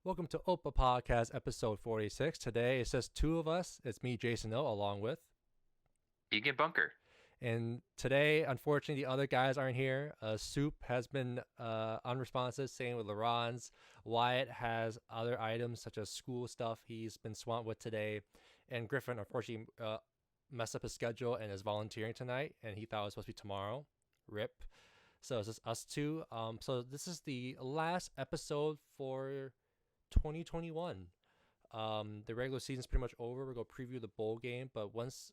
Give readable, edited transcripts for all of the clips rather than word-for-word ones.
Welcome to Opa Podcast episode 46. Today it's just two of us. It's me, Jason O, along with. Keegan Bunker. And today, unfortunately, the other guys aren't here. Soup has been unresponsive, same with Laron's. Wyatt has other items such as school stuff he's been swamped with today. And Griffin, unfortunately, messed up his schedule and is volunteering tonight. And he thought it was supposed to be tomorrow. Rip. So it's just us two. So this is the last episode for 2021. The regular season's pretty much over. We're going to preview the bowl game. But once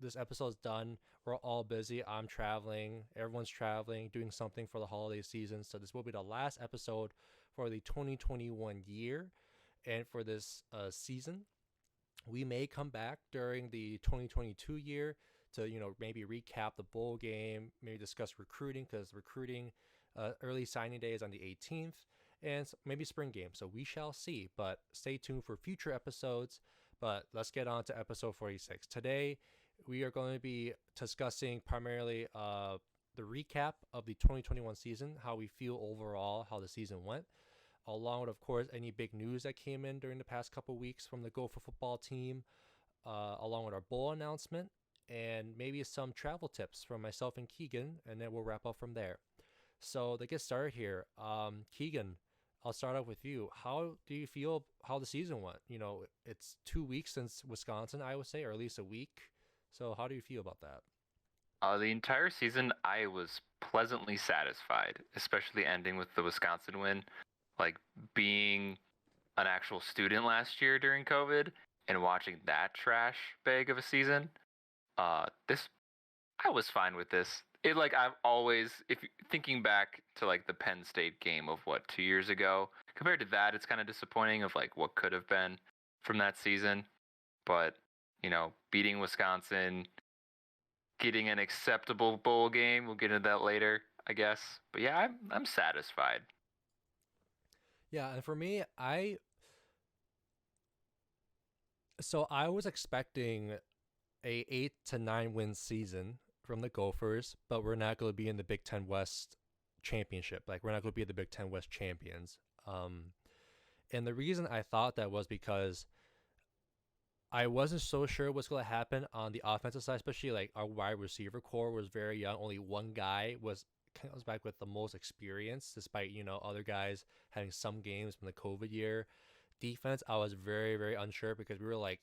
this episode's done, we're all busy. I'm traveling, everyone's traveling, doing something for the holiday season. So this will be the last episode for the 2021 year. And for this season, we may come back during the 2022 year to maybe recap the bowl game, maybe discuss recruiting, because recruiting early signing day is on the 18th, and maybe spring game. So we shall see, but stay tuned for future episodes. But let's get on to episode 46. Today, we are going to be discussing primarily the recap of the 2021 season, how we feel overall, how the season went, along with, of course, any big news that came in during the past couple weeks from the Gopher football team, along with our bowl announcement, and maybe some travel tips from myself and Keegan, and then we'll wrap up from there. So to get started here, Keegan, I'll start off with you. How do you feel how the season went? It's 2 weeks since Wisconsin, I would say, or at least a week. So how do you feel about that? The entire season, I was pleasantly satisfied, especially ending with the Wisconsin win. Like being an actual student last year during COVID and watching that trash bag of a season. I was fine with this. I've always, thinking back to like the Penn State game of 2 years ago, compared to that, it's kind of disappointing of like what could have been from that season. But, beating Wisconsin, getting an acceptable bowl game, we'll get into that later, I guess. But yeah, I'm satisfied. Yeah, and for me, I was expecting a 8 to 9 win season from the Gophers, but we're not going to be in the Big Ten West championship. Like, we're not going to be the Big Ten West champions. And the reason I thought that was because I wasn't so sure what's going to happen on the offensive side, especially like our wide receiver core was very young. Only one guy comes back with the most experience, despite other guys having some games from the COVID year. Defense, I was very, very unsure because we were like,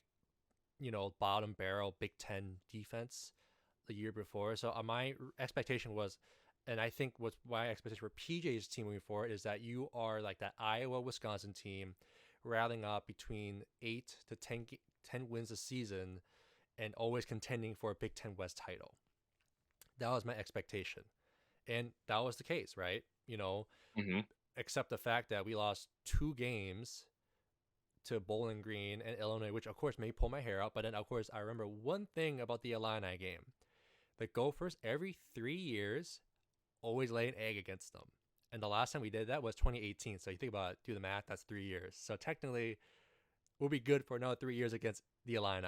bottom barrel Big Ten defense the year before. So my expectation was, and I think what's my expectation for PJ's team moving forward is that you are like that Iowa Wisconsin team, rallying up between 8 to 10 wins a season, and always contending for a Big Ten West title. That was my expectation, and that was the case, right? Mm-hmm. Except the fact that we lost 2 games to Bowling Green and Illinois, which of course made me pull my hair out. But then of course I remember one thing about the Illini game: the Gophers every 3 years always lay an egg against them, and the last time we did that was 2018. So you think about it, do the math, that's 3 years. So technically, we'll be good for another 3 years against the Illini,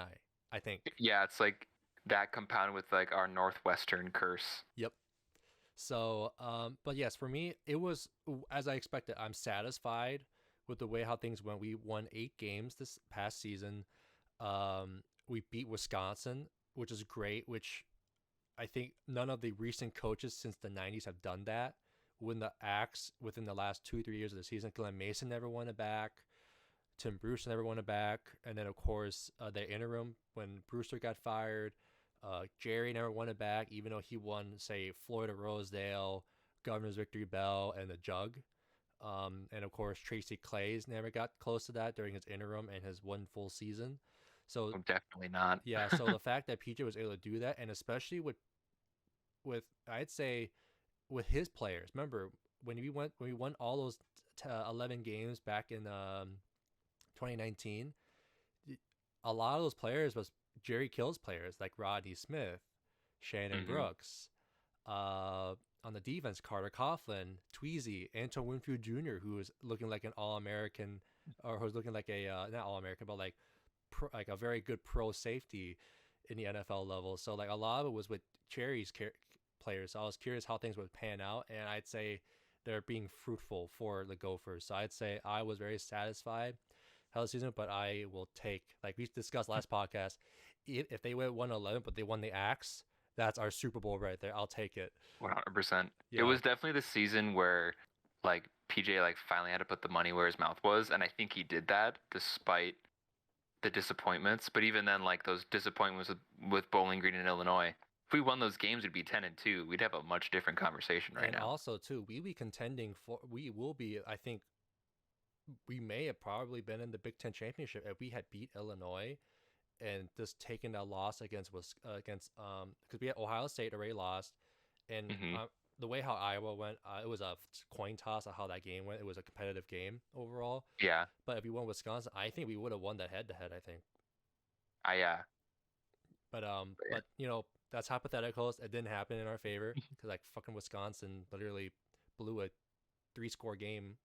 I think. Yeah, it's like that compounded with like our Northwestern curse. Yep. So, but yes, for me, it was as I expected. I'm satisfied with the way how things went. We won 8 games this past season. We beat Wisconsin, which is great, which I think none of the recent coaches since the 90s have done that. Win the axe within the last 2-3 years of the season. Glenn Mason never won it back. Tim Brewster never won it back. And then, of course, the interim when Brewster got fired. Jerry never won it back, even though he won, say, Florida Rosedale, Governor's Victory Bell, and the Jug. And, of course, Tracy Claeys never got close to that during his interim and his one full season. So Oh, definitely not. yeah, so the fact that PJ was able to do that, and especially with I'd say with his players. Remember when we won all those 11 games back in 2019, a lot of those players was Jerry Kill's players like Rodney Smith, Shannon Mm-hmm. Brooks. On the defense, Carter Coughlin, Tweezy, Antoine Winfield Jr., who is looking like an All-American, or who's looking like a not All-American, but like like a very good pro safety in the NFL level. So like a lot of it was with Cherry's players. So I was curious how things would pan out, and I'd say they're being fruitful for the Gophers. So I'd say I was very satisfied how the season, but I will take, like we discussed last podcast, if they went 1-11 but they won the Axe, that's our Super Bowl right there. I'll take it. 100%. It Yeah. was definitely the season where like PJ like finally had to put the money where his mouth was, and I think he did that despite the disappointments. But even then, like those disappointments with Bowling Green and Illinois, if we won those games, we'd be 10-2. We'd have a much different conversation right And now. also too, we will be, I think we may have probably been in the Big Ten championship if we had beat Illinois and just taken that loss against because we had Ohio State already lost, and Hmm. the way how Iowa went, it was a coin toss of how that game went. It was a competitive game overall. Yeah. But if we won Wisconsin, I think we would have won that head to head. I think. Yeah. But that's hypotheticals. It didn't happen in our favor because like fucking Wisconsin literally blew a 3-score game.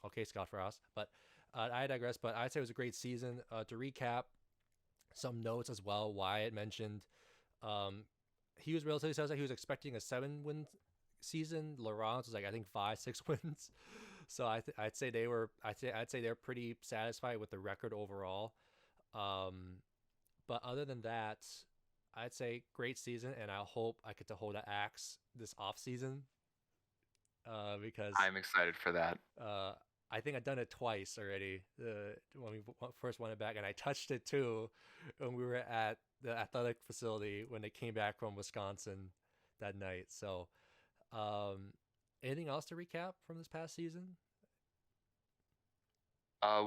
Okay, Scott Frost. But I digress. But I'd say it was a great season. To recap, some notes as well. Wyatt mentioned he was relatively satisfied. He was expecting a 7-win season. Laurent was like I think 5-6 wins. So I'd say they're pretty satisfied with the record overall. But other than that, I'd say great season, and I hope I get to hold an axe this off season. Because I'm excited for that. I think I've done it twice already. When we first won it back, and I touched it too when we were at the athletic facility when they came back from Wisconsin that night. So, anything else to recap from this past season?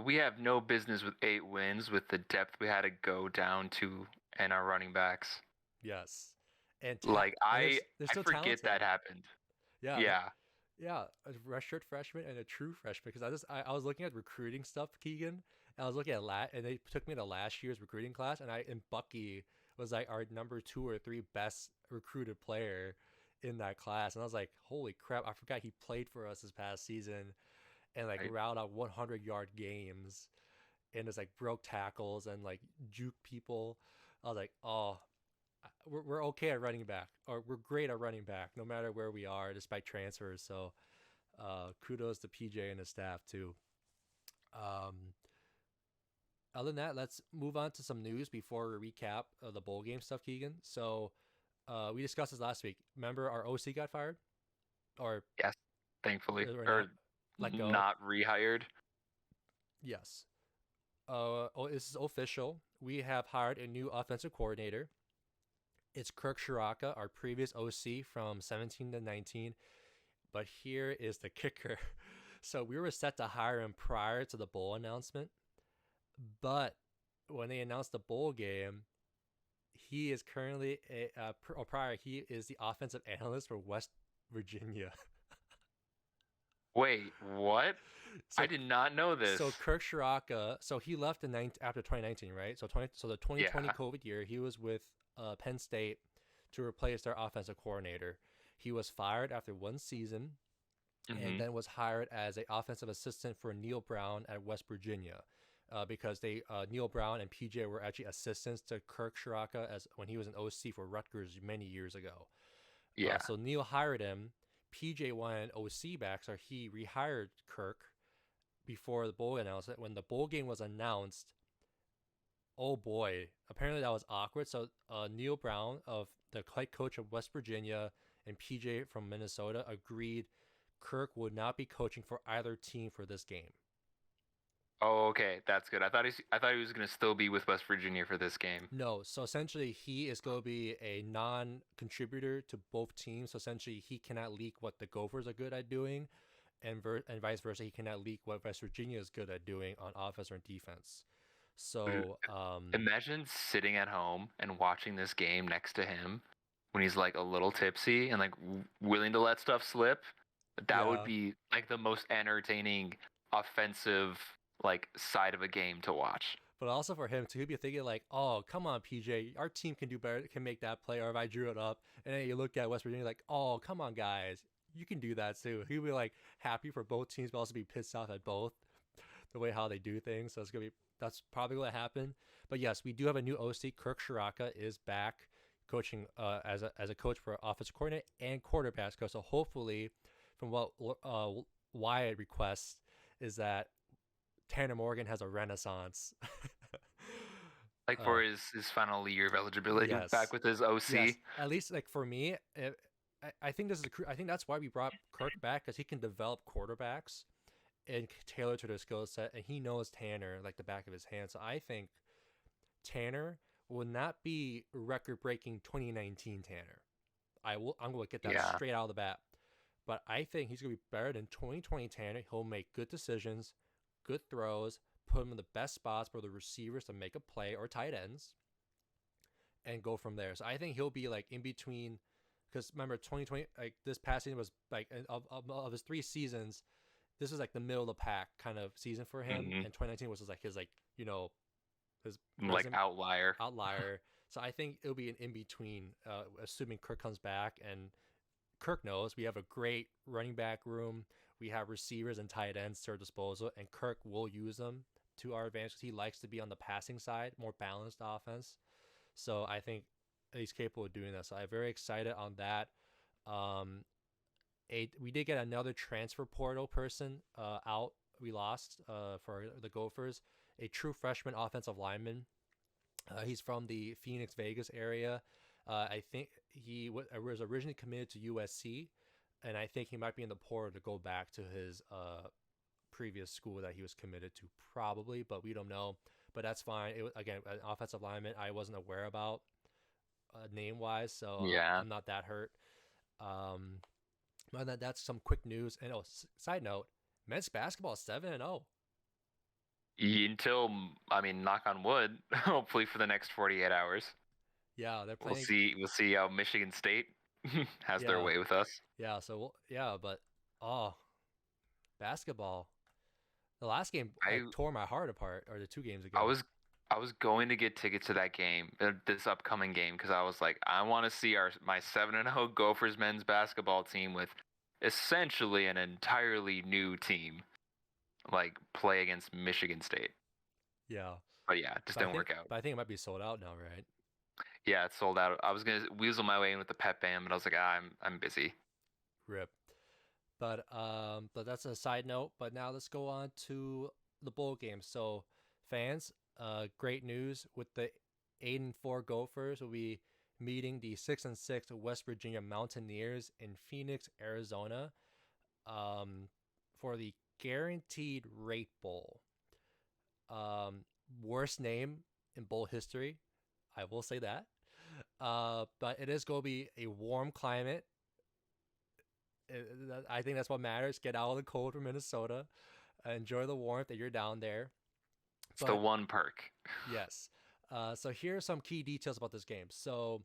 We have no business with 8 wins with the depth we had to go down to and our running backs. Yes, and Like and they're I still forget talented. that happened. Yeah, Yeah. yeah, a redshirt freshman and a true freshman. Because I was looking at recruiting stuff, Keegan. And I was looking at and they took me to last year's recruiting class, and Bucky was like our number 2 or 3 best recruited player in that class, and I was like, holy crap, I forgot he played for us this past season, and like Right. routed out 100-yard games, and just like broke tackles and like juke people. I was like, oh, we're okay at running back, or we're great at running back, no matter where we are, despite transfers. So, kudos to PJ and his staff too. Um, Other than that, let's move on to some news before we recap the bowl game stuff, Keegan. So, we discussed this last week. Remember, our OC got fired, or Yes, thankfully. not Or let go. not rehired. Yes. This is official. We have hired a new offensive coordinator. It's Kirk Shiraka, our previous OC from 17 to 19. But here is the kicker. So we were set to hire him prior to the bowl announcement. But when they announced the bowl game, he is currently he is the offensive analyst for West Virginia. Wait, what? So I did not know this. so Kirk Shiraka, so he left after 2019, right? So the 2020 Yeah. COVID year, he was with Penn State to replace their offensive coordinator. He was fired after one season, and Hmm. then was hired as an offensive assistant for Neil Brown at West Virginia, because Neil Brown and PJ were actually assistants to Kirk Shiraka as when he was an OC for Rutgers many years ago. Yeah. So Neil hired him. PJ wanted OC back, so he rehired Kirk before the bowl announcement. When the bowl game was announced, oh boy, apparently that was awkward. So Neil Brown, of the head coach of West Virginia, and PJ from Minnesota agreed Kirk would not be coaching for either team for this game. Oh, okay, that's good. I thought he was gonna still be with West Virginia for this game. No, so essentially he is going to be a non-contributor to both teams. So essentially he cannot leak what the Gophers are good at doing, and vice versa. He cannot leak what West Virginia is good at doing on offense or defense. Dude, So imagine sitting at home and watching this game next to him when he's like a little tipsy and like willing to let stuff slip. That would yeah, be like the most entertaining offensive like side of a game to watch. but also for him too, he'd be thinking like, "Oh, come on, PJ, our team can do better, can make that play." Or if I drew it up, and then you look at West Virginia like, "Oh, come on, guys, you can do that too." He'd be like happy for both teams, but also be pissed off at both the way how they do things. That's probably what happened. But yes, we do have a new OC. Kirk Shiraka is back coaching as a coach for offensive coordinator and quarterbacks coach. So hopefully, from what Wyatt requests, is that Tanner Morgan has a renaissance. Like for his final year of eligibility, back Yes, with his OC. yes. At least like for me, I think this is I think that's why we brought Kirk back, because he can develop quarterbacks and tailor to their skill set, and he knows Tanner like the back of his hand. So I think Tanner will not be record-breaking 2019 Tanner. I'm going to get that Yeah. straight out of the bat. But I think he's going to be better than 2020 Tanner. He'll make good decisions, good throws, put him in the best spots for the receivers to make a play, or tight ends, and go from there. So I think he'll be like in between, because remember 2020, like this past season was like of his 3 seasons, this was like the middle of the pack kind of season for him, Mhm. and 2019 was just like his his Like outlier. So I think it'll be an in between, assuming Kirk comes back, and Kirk knows we have a great running back room. We have receivers and tight ends to our disposal, and Kirk will use them to our advantage. He likes to be on the passing side, more balanced offense. So I think he's capable of doing that. So I'm very excited on that. We did get another transfer portal person out. We lost for the Gophers, a true freshman offensive lineman. He's from the Phoenix, Vegas area. I think he was originally committed to USC, and I think he might be in the portal to go back to his previous school that he was committed to, probably, but we don't know. But that's fine. It was, again, an offensive lineman I wasn't aware about name-wise, so Yeah. I'm not that hurt. But that's some quick news. And side note, men's basketball is 7-0. Until, I mean, knock on wood, hopefully for the next 48 hours. Yeah, they're playing. We'll see how Michigan State has their way with us. Yeah, so but basketball. The last game tore my heart apart, or the 2 games ago. I was going to get tickets to that game, this upcoming game, because I was like, I want to see my 7-0 Gophers men's basketball team with essentially an entirely new team, like, play against Michigan State. Yeah. But yeah, it just didn't work out. But I think it might be sold out now, right? Yeah, it's sold out. I was gonna weasel my way in with the pep band, but I was like, I'm busy. Rip. But that's a side note. But now let's go on to the bowl game. So fans, great news with the 8-4 Gophers will be meeting the 6-6 West Virginia Mountaineers in Phoenix, Arizona, for the Guaranteed Rate Bowl. Worst name in bowl history, I will say that. But it is going to be a warm climate. I think that's what matters. Get out of the cold from Minnesota. Enjoy the warmth that you're down there. It's the one perk. Yes. So here are some key details about this game. So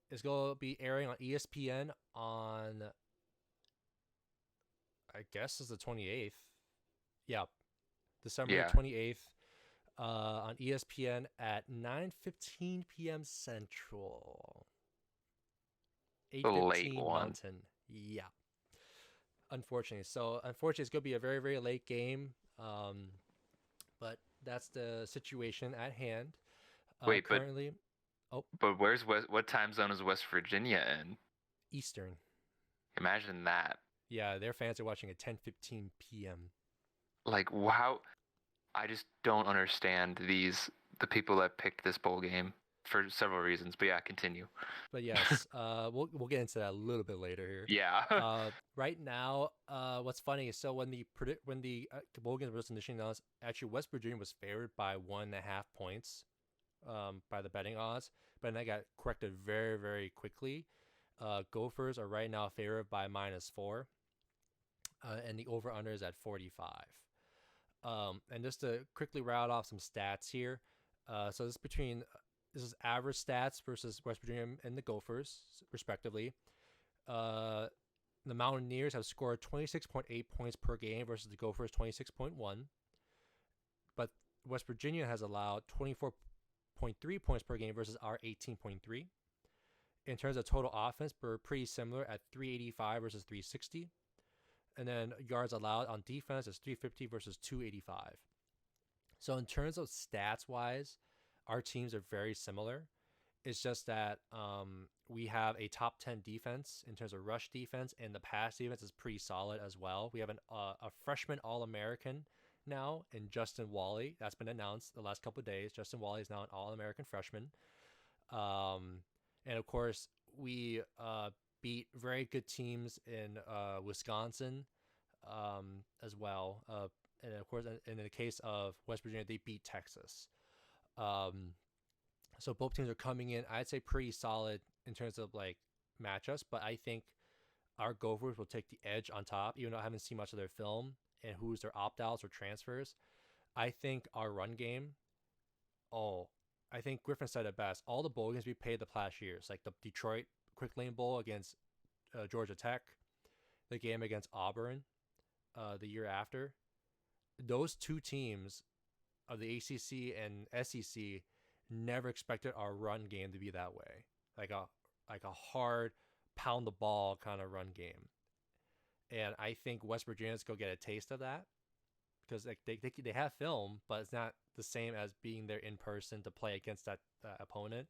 it's going to be airing on ESPN on, I guess it's the 28th. Yeah. December 28th. On ESPN at 9:15 p.m. Central. 8:15 Mountain. Yeah. Unfortunately. So, unfortunately, it's going to be a very, very late game. But that's the situation at hand. Wait, currently, but what time zone is West Virginia in? Eastern. Imagine that. Yeah, their fans are watching at 10:15 p.m. Like, wow. I just don't understand the people that picked this bowl game for several reasons. But yeah, continue. But yes, we'll get into that a little bit later here. Yeah. Right now, what's funny is, so when the bowl game was initially announced, actually West Virginia was favored by 1.5 points, by the betting odds, but then that got corrected very, very quickly. Gophers are right now favored by -4, and the over/under is at 45. And just to quickly rattle off some stats here. So this is average stats versus West Virginia and the Gophers, respectively. The Mountaineers have scored 26.8 points per game versus the Gophers 26.1. But West Virginia has allowed 24.3 points per game versus our 18.3. In terms of total offense, we're pretty similar at 385 versus 360. And then yards allowed on defense is 350 versus 285. So in terms of stats-wise, our teams are very similar. It's just that we have a top 10 defense in terms of rush defense, and the pass defense is pretty solid as well. We have a freshman All American now in Justin Wally. That's been announced the last couple of days. Justin Wally is now an All American freshman. Um, and of course, we beat very good teams in Wisconsin as well. And of course, in the case of West Virginia, they beat Texas. Um, so both teams are coming in, I'd say, pretty solid in terms of like matchups. But I think our Gophers will take the edge on top, even though I haven't seen much of their film and who's their opt outs or transfers. I think our run game. Oh, I think Griffin said it best. All the bowl games we played the past years, like the Detroit Quick Lane Bowl against Georgia Tech, the game against Auburn the year after. Those two teams of the ACC and SEC never expected our run game to be that way, like a hard pound the ball kind of run game. And I think West Virginia's go get a taste of that because like they have film, but it's not the same as being there in person to play against that opponent.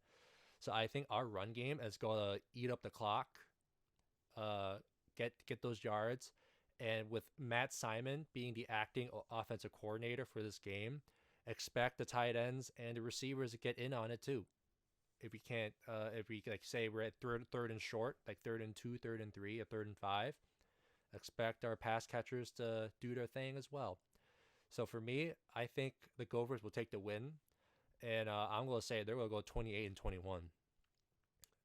So I think our run game is going to eat up the clock, get those yards, and with Matt Simon being the acting offensive coordinator for this game, expect the tight ends and the receivers to get in on it too. If we can't, if we like say we're at third and short, like 3rd and 2, 3rd and 3, or 3rd and 5, expect our pass catchers to do their thing as well. So for me, I think the Gophers will take the win, and I'm going to say they're going to go 28-21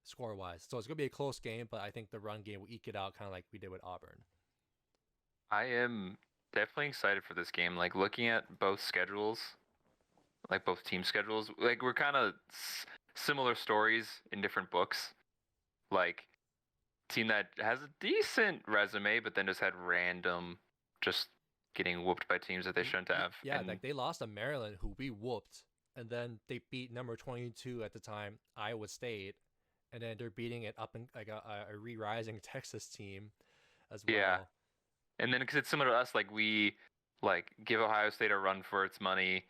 score wise. So it's going to be a close game, but I think the run game will eke it out kind of like we did with Auburn. I am definitely excited for this game. Like looking at both schedules, like both team schedules, like we're kind of similar stories in different books. Like team that has a decent resume, but then just had random, just getting whooped by teams that they shouldn't have. Yeah, and like they lost to Maryland, who we whooped, and then they beat number 22 at the time, Iowa State, and then they're beating it up in like a re-rising Texas team as well. Yeah, and then because it's similar to us, like we like give Ohio State a run for its money.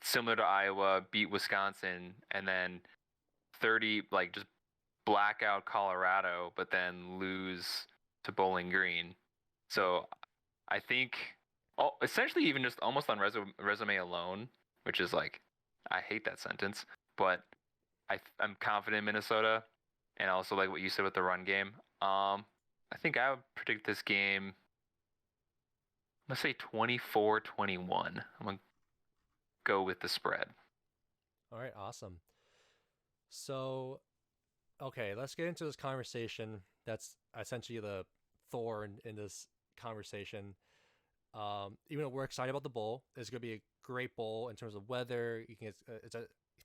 Similar to Iowa, beat Wisconsin, and then 30 like just blackout Colorado, but then lose to Bowling Green. So I think essentially even just almost on resume alone, which is like, I hate that sentence, but I'm confident in Minnesota, and also like what you said with the run game. I think I would predict this game, let's say 24-21. I'm going to go with the spread. All right, awesome. So, okay, let's get into this conversation. That's essentially the thorn in this conversation. Even though we're excited about the bowl, it's gonna be a great bowl in terms of weather. You can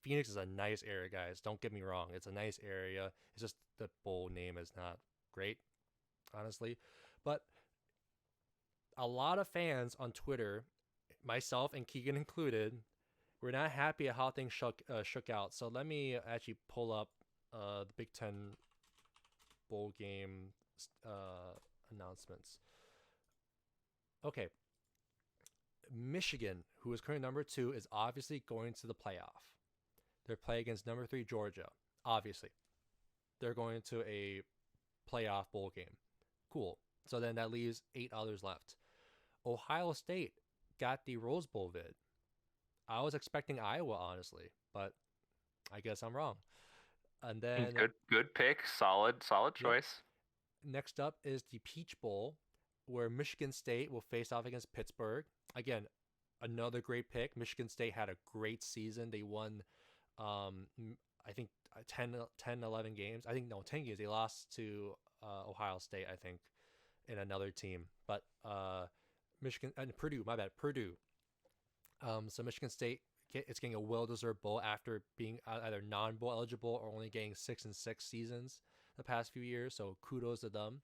Phoenix is a nice area, guys. Don't get me wrong; it's a nice area. It's just the bowl name is not great, honestly. But a lot of fans on Twitter, myself and Keegan included, we're not happy at how things shook out. So let me actually pull up the Big Ten bowl game announcements. Okay. Michigan, who is currently number 2, is obviously going to the playoff. They're playing against number 3 Georgia. Obviously, they're going to a playoff bowl game. Cool. So then that leaves 8 others left. Ohio State got the Rose Bowl bid. I was expecting Iowa, honestly, but I guess I'm wrong. And then good pick, solid choice. Next up is the Peach Bowl, where Michigan State will face off against Pittsburgh. Again, another great pick. Michigan State had a great season. They won, I think, 10, 11 games. 10 games. They lost to Ohio State, I think, in another team. But Michigan and Purdue, my bad, Purdue. So Michigan State is getting a well-deserved bowl after being either non-bowl eligible or only getting 6-6 seasons the past few years. So kudos to them.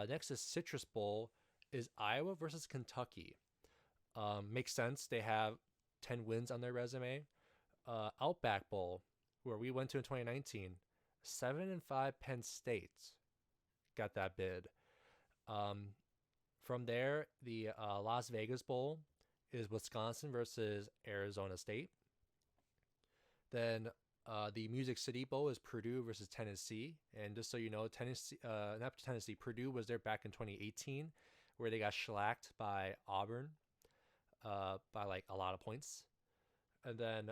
Next is Citrus Bowl is Iowa versus Kentucky. Makes sense. They have 10 wins on their resume. Outback Bowl, where we went to in 2019, 7-5 Penn State got that bid. From there, the Las Vegas Bowl is Wisconsin versus Arizona State. Then the Music City Bowl is Purdue versus Tennessee. And just so you know, not Tennessee, Purdue was there back in 2018, where they got shellacked by Auburn by like a lot of points. And then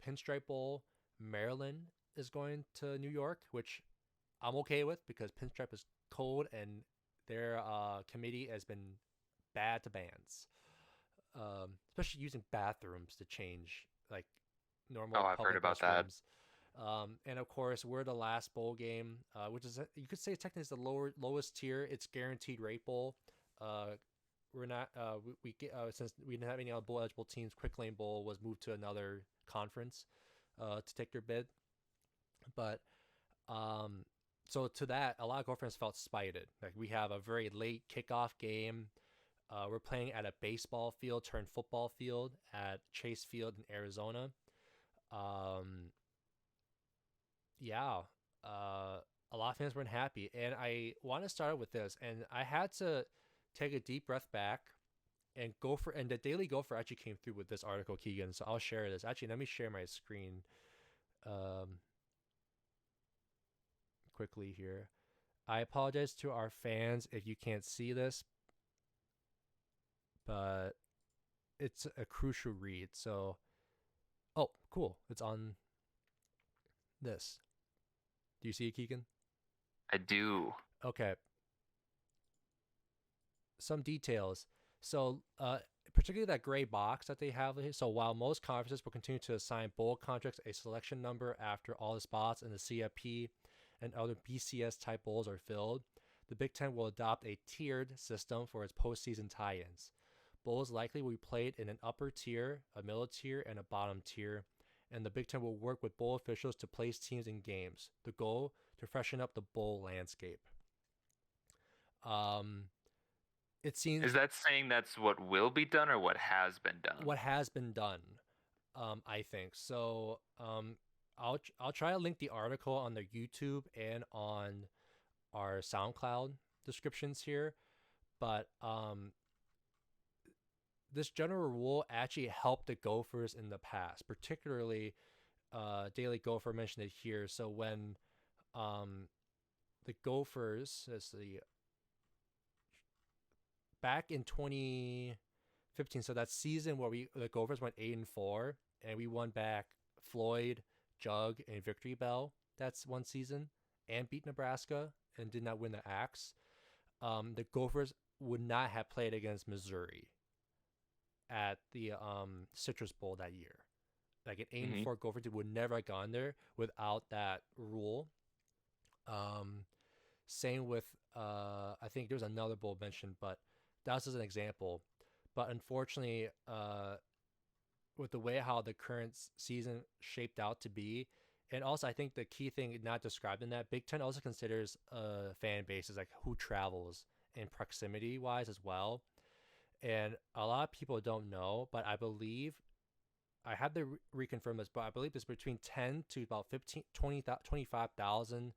Pinstripe Bowl, Maryland is going to New York, which I'm okay with because Pinstripe is cold and their committee has been bad to bands, especially using bathrooms to change like Oh, normal I've heard public about that. restrooms. And of course, we're the last bowl game, which is you could say technically is the lowest tier. It's guaranteed rate bowl. We're not we get since we didn't have any other bowl eligible teams. Quick Lane Bowl was moved to another conference to take their bid, but so to that, a lot of Gophers felt spited. Like we have a very late kickoff game. We're playing at a baseball field turned football field at Chase Field in Arizona. Um, yeah, a lot of fans weren't happy, and I want to start with this, and I had to take a deep breath back and Gopher and the Daily Gopher actually came through with this article, Keegan. So I'll share this. Actually, let me share my screen um, quickly here. I apologize to our fans if you can't see this, but it's a crucial read. So, oh, cool. It's on this. Do you see it, Keegan? I do. Okay. Some details. So, particularly that gray box that they have here. So, while most conferences will continue to assign bowl contracts a selection number after all the spots in the CFP and other BCS type bowls are filled, the Big Ten will adopt a tiered system for its postseason tie ins. Bowls likely will be played in an upper tier, a middle tier, and a bottom tier, and the Big Ten will work with bowl officials to place teams in games. The goal to freshen up the bowl landscape. Um, it seems Is that saying that's what will be done or what has been done? what has been done. I think so. I'll try to link the article on their YouTube and on our SoundCloud descriptions here, but this general rule actually helped the Gophers in the past, particularly Daily Gopher mentioned it here. So when the Gophers, as the back in 2015, so that season where the Gophers went 8-4 and we won back Floyd, Jug, and Victory Bell. That's one season, and beat Nebraska and did not win the Axe. The Gophers would not have played against Missouri at the Citrus Bowl that year. Like an 8-4 Gopher team would never have gone there without that rule. Same with I think there's another bowl mentioned, but that's just an example. But unfortunately, with the way how the current season shaped out to be, and also I think the key thing not described in that, Big Ten also considers fan bases like who travels and proximity wise as well. And a lot of people don't know, but I believe I had to reconfirm this, but I believe it's between 10 to about 15, 20, 25,000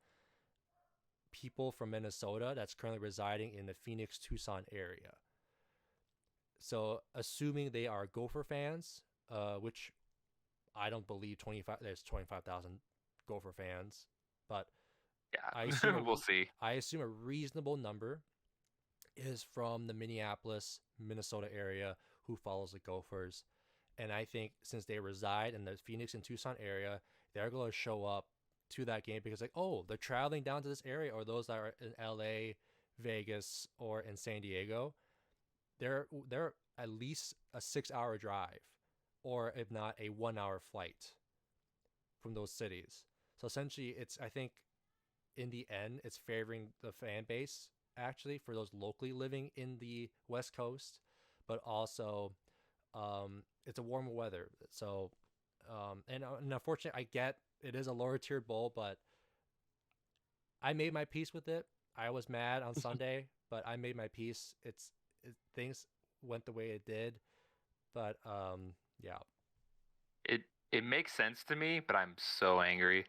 people from Minnesota that's currently residing in the Phoenix, Tucson area. So assuming they are Gopher fans, which I don't believe there's 25,000 Gopher fans, but yeah, we'll see. I assume a reasonable number is from the Minneapolis, Minnesota area who follows the Gophers. And I think since they reside in the Phoenix and Tucson area, they're going to show up to that game because like, oh, they're traveling down to this area, or those that are in LA, Vegas, or in San Diego. They're at least a 6-hour drive, or if not a 1-hour flight from those cities. So essentially it's, I think in the end, it's favoring the fan base actually for those locally living in the West Coast, but also it's a warmer weather. So and unfortunately I get it is a lower tiered bowl, but I made my peace with it. I was mad on Sunday, but I made my peace. Things went the way it did, but yeah. It makes sense to me, but I'm so angry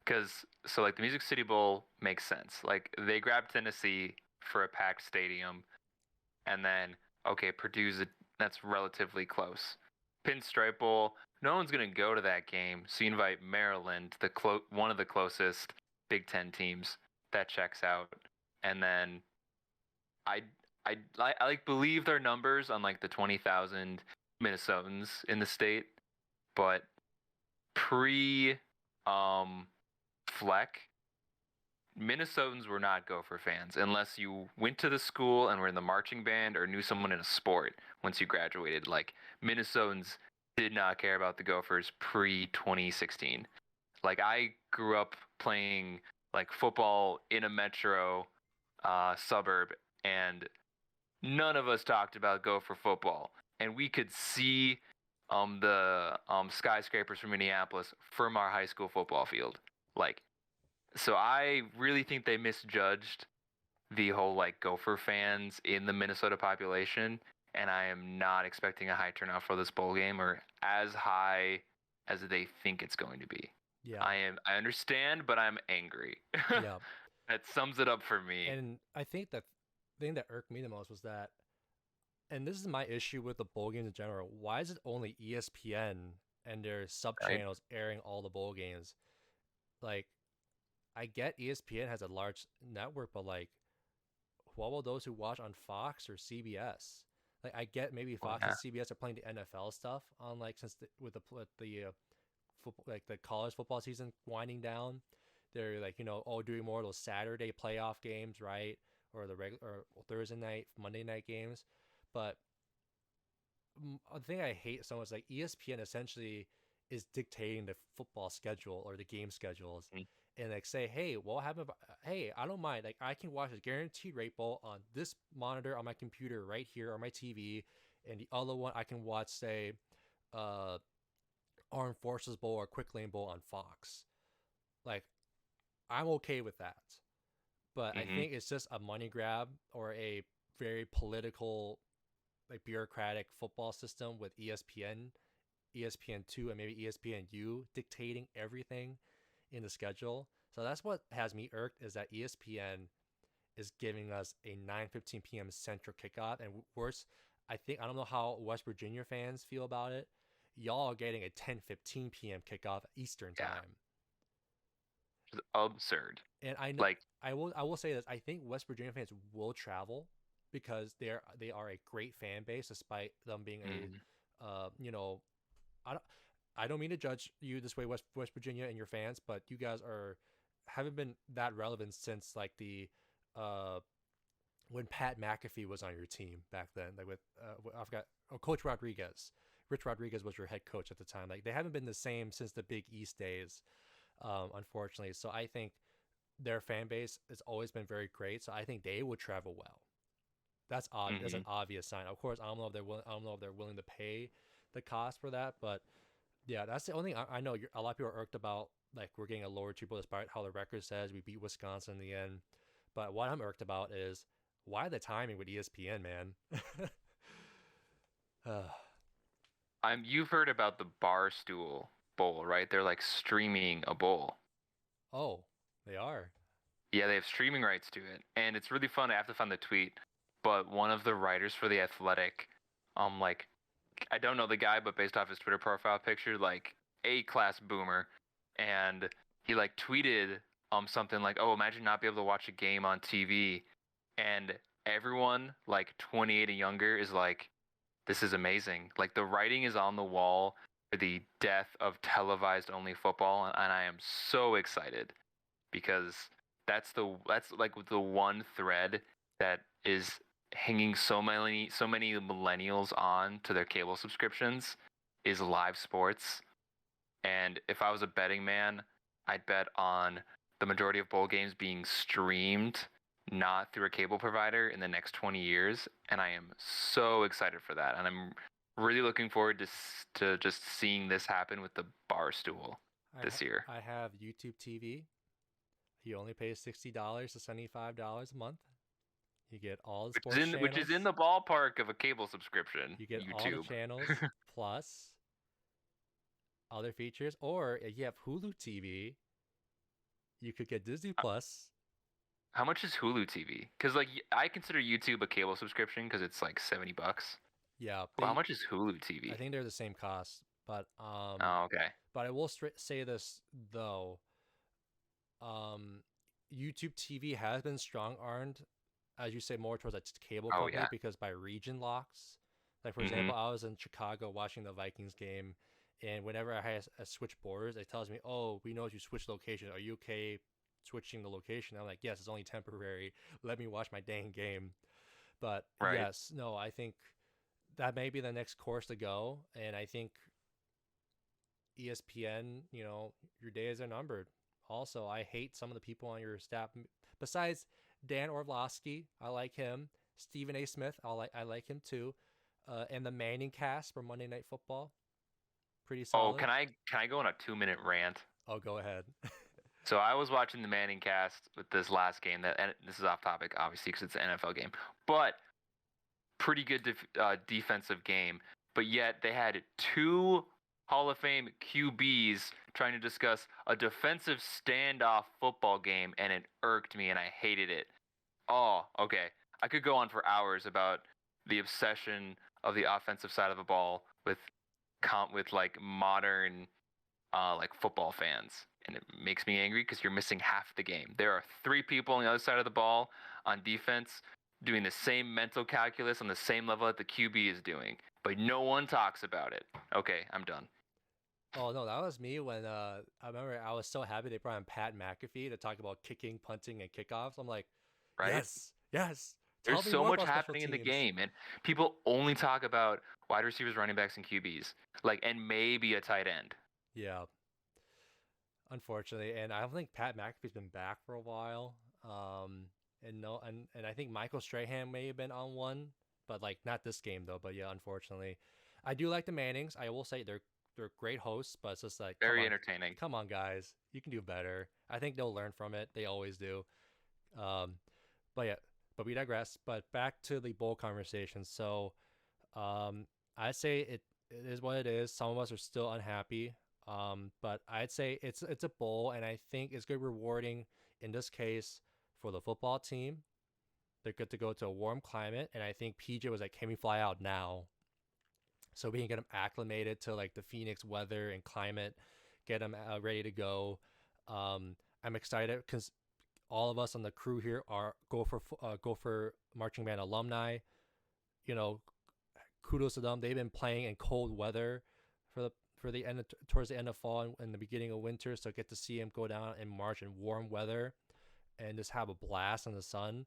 because so like the Music City Bowl makes sense. Like they grabbed Tennessee for a packed stadium, and then okay, that's relatively close. Pinstripe Bowl. No one's gonna go to that game, so you invite Maryland, one of the closest Big Ten teams. That checks out, and then I I like believe their numbers on like the 20,000 Minnesotans in the state, but pre Fleck, Minnesotans were not Gopher fans unless you went to the school and were in the marching band or knew someone in a sport once you graduated. Like Minnesotans did not care about the Gophers pre 2016. Like I grew up playing like football in a metro suburb, and none of us talked about Gopher football, and we could see the skyscrapers from Minneapolis from our high school football field. Like, so I really think they misjudged the whole like Gopher fans in the Minnesota population, and I am not expecting a high turnout for this bowl game, or as high as they think it's going to be. Yeah. I understand, but I'm angry. Yeah. That sums it up for me. And I think that thing that irked me the most was that, and this is my issue with the bowl games in general. Why is it only ESPN and their sub channels airing all the bowl games? Like, I get ESPN has a large network, but like, what will those who watch on Fox or CBS? Like, I get maybe Fox and CBS are playing the NFL stuff on like with the football, like the college football season winding down. They're like doing more of those Saturday playoff games, right? Or the regular or Thursday night, Monday night games. But the thing I hate so much, like ESPN essentially is dictating the football schedule or the game schedules, and like say, hey, what happened? Hey, I don't mind. Like I can watch a guaranteed rate bowl on this monitor on my computer right here on my TV, and the other one I can watch, say, Armed Forces Bowl or Quick Lane Bowl on Fox. Like, I'm okay with that. But I think it's just a money grab or a very political, like bureaucratic football system with ESPN, ESPN2, and maybe ESPNU dictating everything in the schedule. So that's what has me irked, is that ESPN is giving us a 9:15 p.m. Central kickoff. And worse, I don't know how West Virginia fans feel about it. Y'all are getting a 10:15 p.m. kickoff Eastern time. It's absurd. And I know, like, I will say this. I think West Virginia fans will travel because they are a great fan base, despite them being I don't mean to judge you this way, West Virginia and your fans, but you guys haven't been that relevant since like the when Pat McAfee was on your team back then, like with I forgot, Coach Rodriguez. Rich Rodriguez was your head coach at the time. Like they haven't been the same since the Big East days, unfortunately. So I think their fan base has always been very great. So I think they would travel well. That's obvious. That's an obvious sign. Of course, I don't know if they're willing to pay the cost for that, but yeah, that's the only thing I know. A lot of people are irked about, like we're getting a lower triple despite how the record says we beat Wisconsin in the end. But what I'm irked about is why the timing with ESPN, man. You've heard about the Barstool Bowl, right? They're like streaming a bowl. Oh, they are. Yeah, they have streaming rights to it, and it's really fun. I have to find the tweet, but one of the writers for The Athletic, like, I don't know the guy, but based off his Twitter profile picture, like A-class boomer, and he like tweeted something like, "Oh, imagine not be able to watch a game on TV," and everyone like 28 and younger is like, "This is amazing!" Like the writing is on the wall for the death of televised only football, and I am so excited because that's like the one thread that is hanging so many millennials on to their cable subscriptions is live sports. And if I was a betting man, I'd bet on the majority of bowl games being streamed, not through a cable provider, in the next 20 years. And I am so excited for that. And I'm really looking forward to just seeing this happen with the Barstool this year. I have YouTube TV. You only pay $60 to $75 a month. You get all the sports channels, which is in the ballpark of a cable subscription. You get YouTube. all the channels plus other features. Or if you have Hulu TV, you could get Disney Plus. How much is Hulu TV? Because like I consider YouTube a cable subscription because it's like $70. Yeah, Well, how much is Hulu I TV? think they're the same cost, Oh, okay. but I will say this though, um, YouTube TV has been strong armed, as you say, more towards a cable Oh company yeah. because by region locks. Like for Mm-hmm. example, I was in Chicago watching the Vikings game, and whenever I had a switch borders, it tells me, "Oh, we know you switched location. Are you okay switching the location?" I'm like, "Yes, it's only temporary. Let me watch my dang game." But Right. yes, no, I think that may be the next course to go, and I think ESPN, your days are numbered. Also, I hate some of the people on your staff. Besides Dan Orlovsky, I like him. Stephen A. Smith, I like him too. And the Manning cast for Monday Night Football, pretty Oh, solid. can I go on a 2 minute rant? Oh, go ahead. So I was watching the Manning cast with this last game and this is off topic obviously because it's an NFL game, but pretty good defensive game. But yet they had two Hall of Fame QBs trying to discuss a defensive standoff football game, and it irked me and I hated it. Oh, okay. I could go on for hours about the obsession of the offensive side of the ball with like modern like football fans, and it makes me angry because you're missing half the game. There are three people on the other side of the ball on defense doing the same mental calculus on the same level that the QB is doing, but no one talks about it. Okay, I'm done. Oh no, that was me when I remember I was so happy they brought in Pat McAfee to talk about kicking, punting, and kickoffs. I'm like, Right? yes, yes. Tell There's me so more much about special happening in the teams. game, and people only talk about wide receivers, running backs, and QBs, like, and maybe a tight end. Yeah, unfortunately, and I don't think Pat McAfee's been back for a while. And no, and I think Michael Strahan may have been on one, but like not this game though. But yeah, unfortunately, I do like the Mannings. I will say they're great hosts, but it's just like, Very entertaining. come on, guys, you can do better. I think they'll learn from it. They always do. Um, but yeah, but we digress. But back to the bowl conversation. So, um, I'd say it is what it is. Some of us are still unhappy. But I'd say it's a bowl, and I think it's good rewarding in this case for the football team. They're good to go to a warm climate, and I think PJ was like, "Can we fly out now?" So we can get them acclimated to like the Phoenix weather and climate, get them ready to go. I'm excited because all of us on the crew here are Gopher marching band alumni. You know, kudos to them. They've been playing in cold weather for the end towards the end of fall and the beginning of winter, so get to see them go down and march in warm weather and just have a blast in the sun.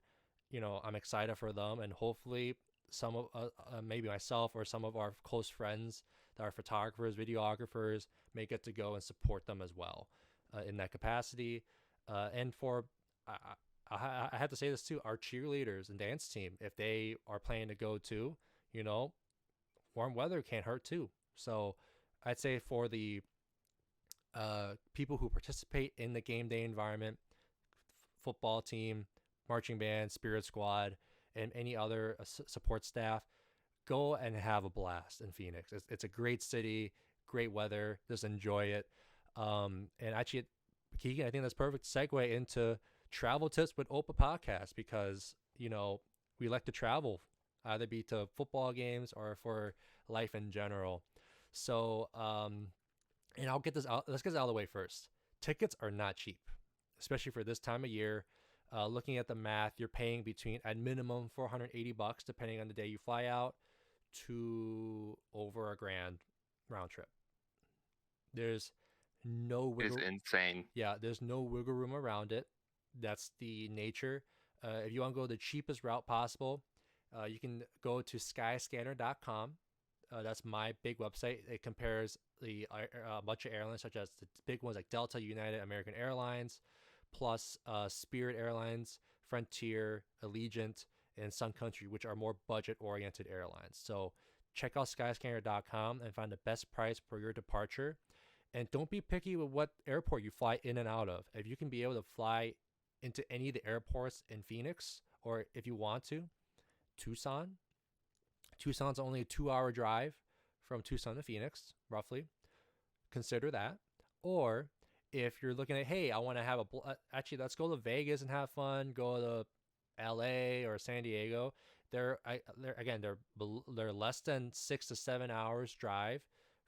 I'm excited for them, and hopefully some of maybe myself or some of our close friends that are photographers, videographers may get to go and support them as well in that capacity. And for I, I have to say this too, our cheerleaders and dance team, if they are planning to go too, you know, warm weather can't hurt too. So I'd say for the people who participate in the game day environment, football team, marching band, spirit squad, and any other support staff, go and have a blast in Phoenix. It's a great city, great weather. Just enjoy it. And actually, Keegan, I think that's perfect segue into travel tips with Opa podcast because we like to travel, either be to football games or for life in general. So, and I'll get this out. Let's get this out of the way first. Tickets are not cheap, especially for this time of year. Looking at the math, you're paying between at minimum $480 depending on the day you fly out to over a grand round trip. There's no It is wiggle. insane. Yeah, there's no wiggle room around it. That's the nature. If you want to go the cheapest route possible, you can go to skyscanner.com. That's my big website. It compares a bunch of airlines, such as the big ones like Delta, United, American Airlines, plus Spirit Airlines, Frontier, Allegiant, and Sun Country, which are more budget-oriented airlines. So check out skyscanner.com and find the best price for your departure. And don't be picky with what airport you fly in and out of. If you can be able to fly into any of the airports in Phoenix, or if you want to, Tucson. Tucson's only a 2-hour drive from Tucson to Phoenix, roughly. Consider that. Or if you're looking at, hey, I want to have actually, let's go to Vegas and have fun, go to LA or San Diego. they're less than 6 to 7 hours drive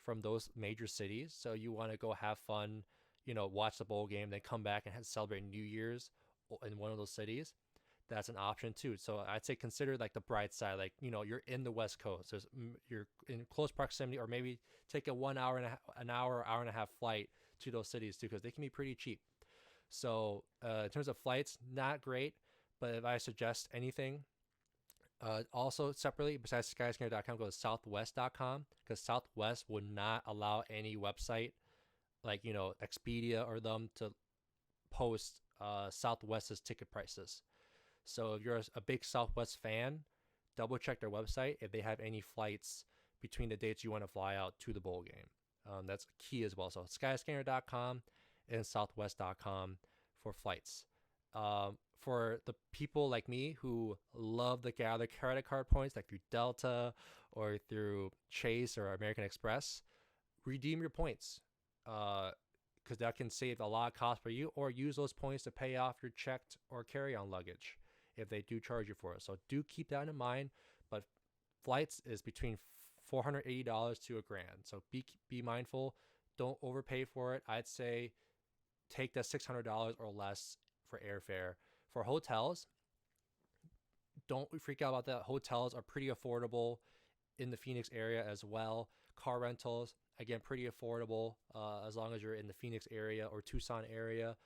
from those major cities. So you want to go have fun, watch the bowl game, then come back and celebrate New Year's in one of those cities. That's an option too. So I'd say consider like the bright side, like you're in the West Coast. You're in close proximity, or maybe take a 1 hour and an hour and a half flight to those cities too, because they can be pretty cheap. So in terms of flights, not great. But if I suggest anything, also separately, besides skyscanner.com, go to southwest.com, because Southwest would not allow any website like Expedia or them to post Southwest's ticket prices. So if you're a big Southwest fan, double check their website if they have any flights between the dates you want to fly out to the bowl game. That's key as well. So skyscanner.com and southwest.com for flights. For the people like me who love to gather credit card points, like through Delta or through Chase or American Express, redeem your points, because that can save a lot of cost for you, or use those points to pay off your checked or carry-on luggage if they do charge you for it. So do keep that in mind. But flights is between $480 to $1,000. So be mindful. Don't overpay for it. I'd say take that $600 or less for airfare. For hotels, don't freak out about that. Hotels are pretty affordable in the Phoenix area as well. Car rentals, again, pretty affordable as long as you're in the Phoenix area or Tucson area.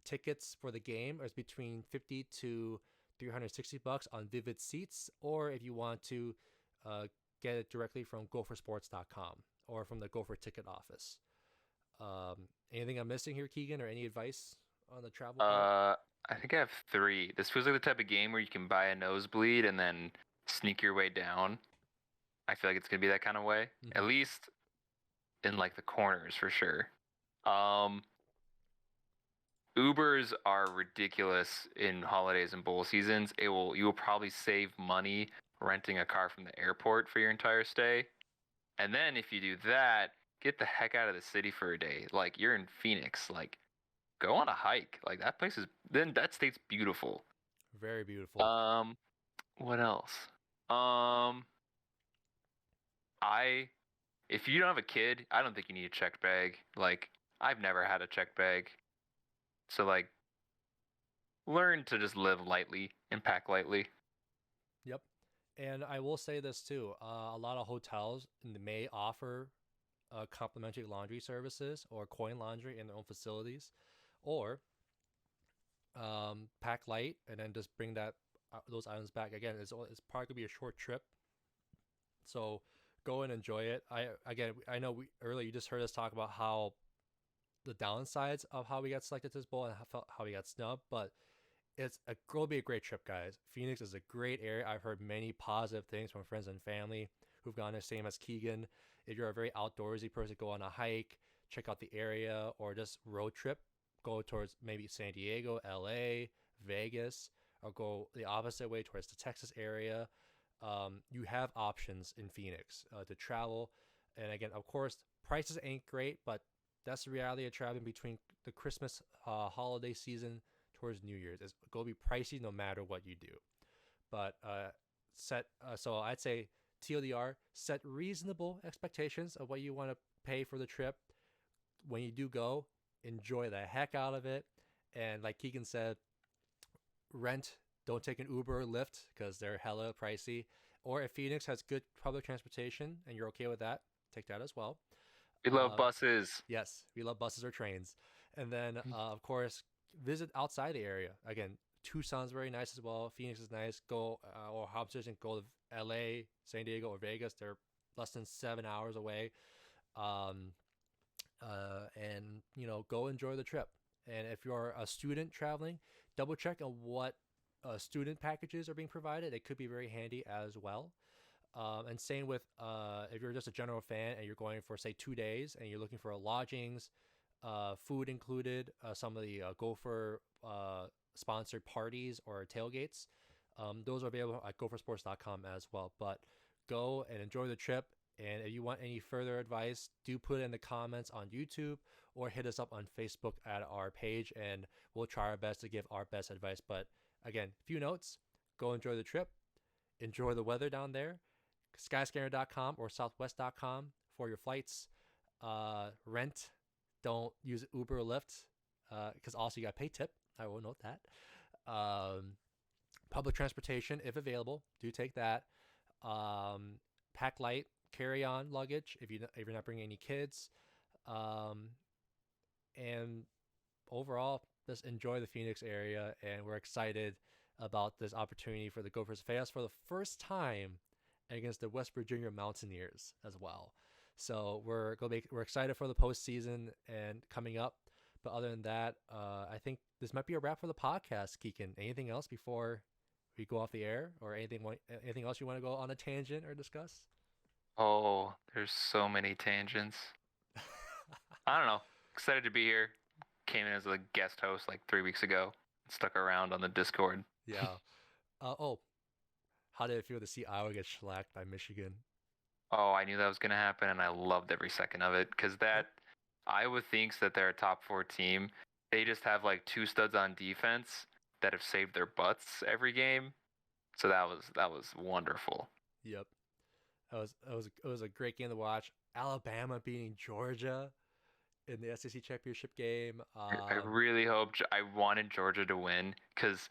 Tickets for the game is between $50 to $360 on Vivid Seats, or if you want to get it directly from gophersports.com or from the Gopher ticket office. Anything I'm missing here, Keegan, or any advice on the travel part? I think I have 3. This feels like the type of game where you can buy a nosebleed and then sneak your way down. I feel like it's gonna be that kind of way, at least in like the corners for sure. Ubers are ridiculous in holidays and bowl seasons. You will probably save money renting a car from the airport for your entire stay. And then if you do that, get the heck out of the city for a day. Like, you're in Phoenix, like, go on a hike. Like, that state's beautiful. Very beautiful. What else? If you don't have a kid, I don't think you need a checked bag. Like, I've never had a checked bag. So, like, learn to just live lightly and pack lightly. Yep. And I will say this too. A lot of hotels may offer complimentary laundry services or coin laundry in their own facilities, or pack light and then just bring those items back. Again, it's probably gonna be a short trip, so go and enjoy it. I know earlier you just heard us talk about how the downsides of how we got selected to this bowl and how we got snubbed, but it'll be a great trip, guys. Phoenix is a great area. I've heard many positive things from friends and family who've gone the same as Keegan. If you're a very outdoorsy person, go on a hike, check out the area, or just road trip, go towards maybe San Diego, LA, Vegas, or go the opposite way towards the Texas area. You have options in Phoenix to travel. And again, of course, prices ain't great, but that's the reality of traveling between the Christmas holiday season towards New Year's. It's going to be pricey no matter what you do. But so I'd say TLDR, set reasonable expectations of what you want to pay for the trip. When you do go, enjoy the heck out of it. And like Keegan said, don't take an Uber or Lyft because they're hella pricey. Or if Phoenix has good public transportation and you're okay with that, take that as well. We love buses. Yes, we love buses or trains. And then, of course, visit outside the area. Again, Tucson's very nice as well. Phoenix is nice. Go or opposition, go to LA, San Diego, or Vegas. They're less than 7 hours away. And go enjoy the trip. And if you're a student traveling, double check on what student packages are being provided. It could be very handy as well. And same with if you're just a general fan and you're going for say 2 days and you're looking for lodgings, food included, some of the Gopher sponsored parties or tailgates, those are available at gophersports.com as well. But go and enjoy the trip. And if you want any further advice, do put it in the comments on YouTube or hit us up on Facebook at our page, and we'll try our best to give our best advice. But again, few notes. Go enjoy the trip. Enjoy the weather down there. Skyscanner.com or Southwest.com for your flights. Rent. Don't use Uber or Lyft because also you got to pay tip. I will note that. Public transportation, if available, do take that. Pack light, carry on luggage if you're not bringing any kids. And overall, just enjoy the Phoenix area, and we're excited about this opportunity for the Gophers to face for the first time against the West Virginia Mountaineers as well. So we're excited for the postseason and coming up. But other than that, I think this might be a wrap for the podcast. Keegan, anything else before we go off the air, or anything else you want to go on a tangent or discuss? Oh, there's so many tangents. I don't know. Excited to be here. Came in as a guest host like 3 weeks ago. Stuck around on the Discord. Yeah. How did it feel to see Iowa get shellacked by Michigan? Oh, I knew that was going to happen, and I loved every second of it because Iowa thinks that they're a top 4 team. They just have like 2 studs on defense that have saved their butts every game. So that was wonderful. Yep. It was a great game to watch. Alabama beating Georgia in the SEC championship game. I really hoped I wanted Georgia to win because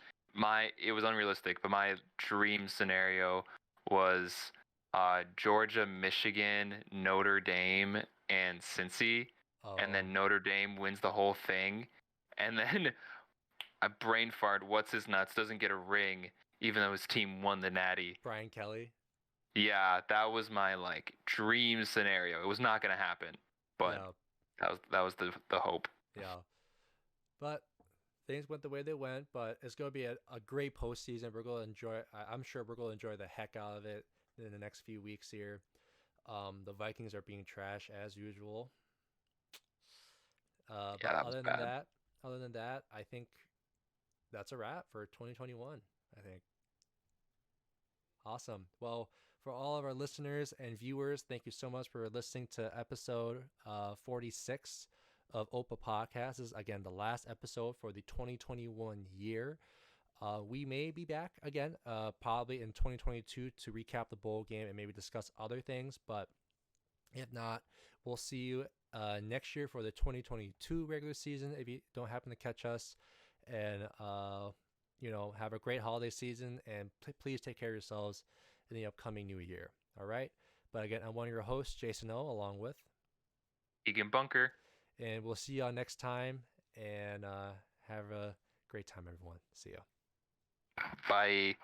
it was unrealistic, but my dream scenario was Georgia, Michigan, Notre Dame, and Cincy, and then Notre Dame wins the whole thing, and then a brain fart, what's his nuts, doesn't get a ring, even though his team won the Natty. Brian Kelly. Yeah, that was my like dream scenario. It was not gonna happen, but that was the hope. Yeah, but things went the way they went. But it's gonna be a great postseason. We're gonna enjoy. I'm sure we're gonna enjoy the heck out of it in the next few weeks here. The Vikings are being trash as usual. But other than that, I think that's a wrap for 2021. I think. Awesome. Well, for all of our listeners and viewers, thank you so much for listening to episode 46 of OPA Podcast. This is, again, the last episode for the 2021 year. We may be back again, probably in 2022 to recap the bowl game and maybe discuss other things. But if not, we'll see you next year for the 2022 regular season if you don't happen to catch us. And, have a great holiday season, and please take care of yourselves in the upcoming new year. All right. But again, I'm one of your hosts, Jason O, along with Keegan Bunker. And we'll see y'all next time, and have a great time, everyone. See ya. Bye.